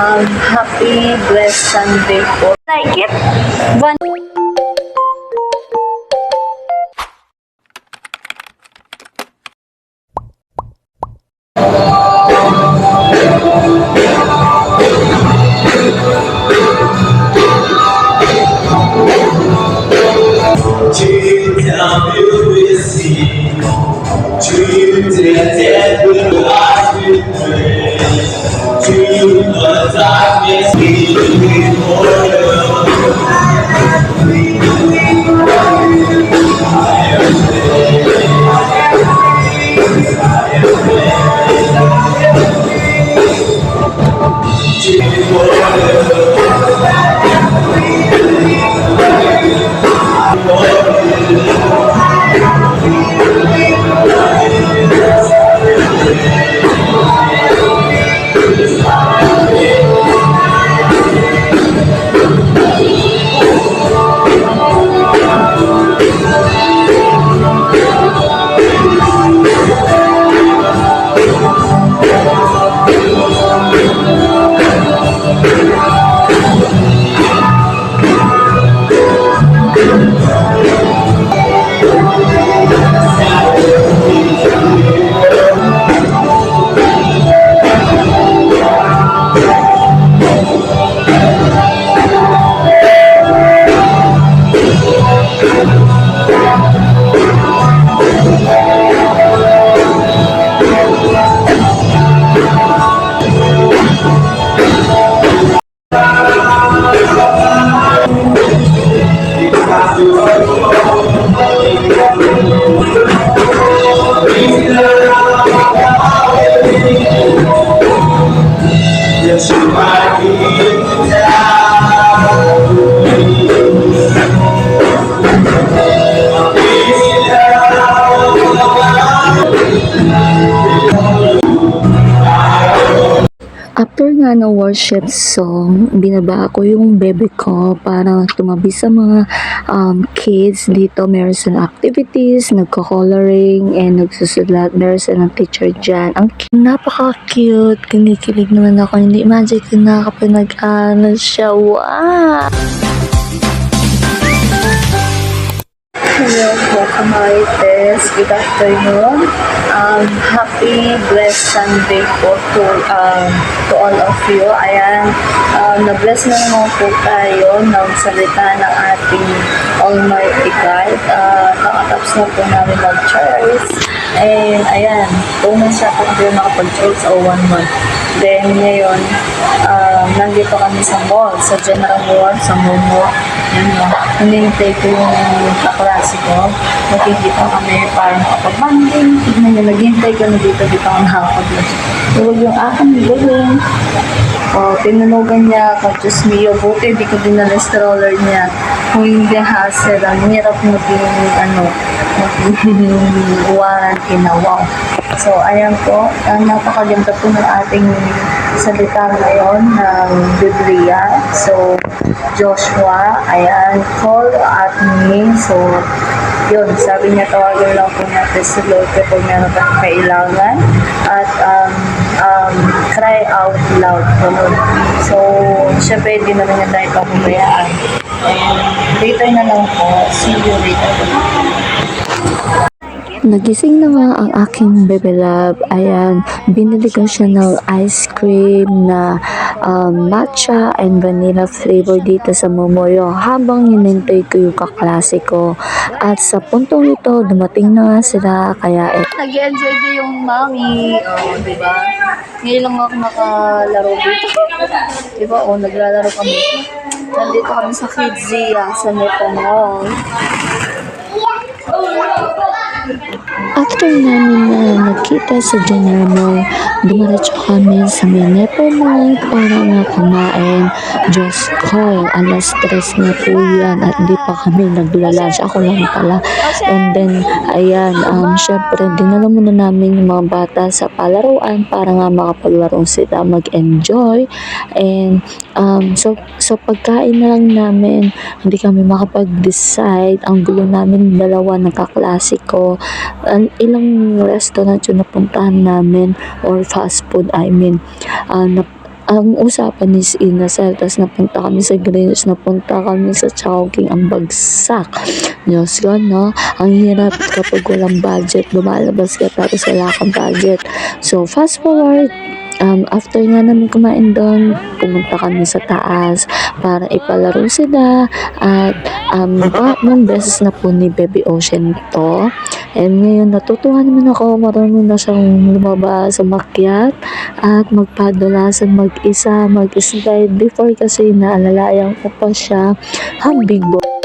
Happy blessed Sunday po. Like it? One. After nga ng worship song, binaba ko yung bebe ko para tumabi sa mga kids dito. Meron silang activities, nagko-coloring, and nagsusulat. Meron silang teacher dyan. Ang napaka-cute. Kinikilig naman ako. Hindi imagine ko na kapag nag-aral siya. Wow! Hello po, Kamarites. Good afternoon. Happy blessed Sunday po to all of you. Ayan, na-bless na naman po tayo ng salita ng ating Almighty God. Nakatapos na po namin mag-church. And ayan, 2 months na po tayo nakapag-church o 1 month. Then ngayon, nandito kami sa mall, sa General Mall, sa Momo. Yan o, hinihintay ko yung kaklase ko. Nakikita kami para makapag-banding. Tignan nyo, naghihintay ko na dito ako nakakapag-lunch. Huwag yung aking gawin. O, tinunugan niya ako, Diyos mio, buti hindi ko dinala stroller niya. Kung hindi hassle, ang hirap maging warranty na wow. So, ayan po, napakaganda po ng ating salita ngayon ng Biblia. So, Joshua, ayan, call at me. So, yun, sabi niya, tawagan lang po natin sa Lord kapag meron tayong kailangan. At cry out loud po. So, syempre, di naman niya tayo pabubayaan. And later na lang po, see you later. Nagising na nga ang aking bebe love. Ayan, binili ko siya ng ice cream na matcha and vanilla flavor dito sa Momoyo habang hinintay ko yung kaklase ko. At sa puntong ito, dumating na nga sila kaya Nag-enjoy din yung mami. Oo, diba? Ngayon lang ako nakalaro dito. Diba? Oo, naglalaro kami. Nandito kami sa Kidzia, sa Nepo Mall. after namin na nagkita sa General Mall, dumaratso kami sa Nepo Mall para nga kumain. Diyos ko, alas 3 na po yan at di pa kami naglalunch. Ako lang pala. And then, ayan, syempre, dinala muna namin yung mga bata sa palaruan para nga makapaglaro sila, mag-enjoy. And, so pagkain na lang namin, hindi kami makapag-decide. Ang gulo namin dalawa ng kaklase ko. Ilang restaurant yung napuntahan namin or fast food, ang usapan is inasal, tapos napunta kami sa Greenwich, napunta kami sa Chowking, ang bagsak. Diyos ko, no? Ang hirap kapag walang budget, lumalabas ka tapos wala kang budget. So, fast forward, after nga namin kumain doon, pumunta kami sa taas para ipalaro sila at ng beses na po ni Baby Ocean to. And ngayon, natutuwa naman ako, marunong na siyang lumabas, umakyat, at magpadulasan mag-isa, mag-slide. Before kasi naalalayan ko pa siya, big boy.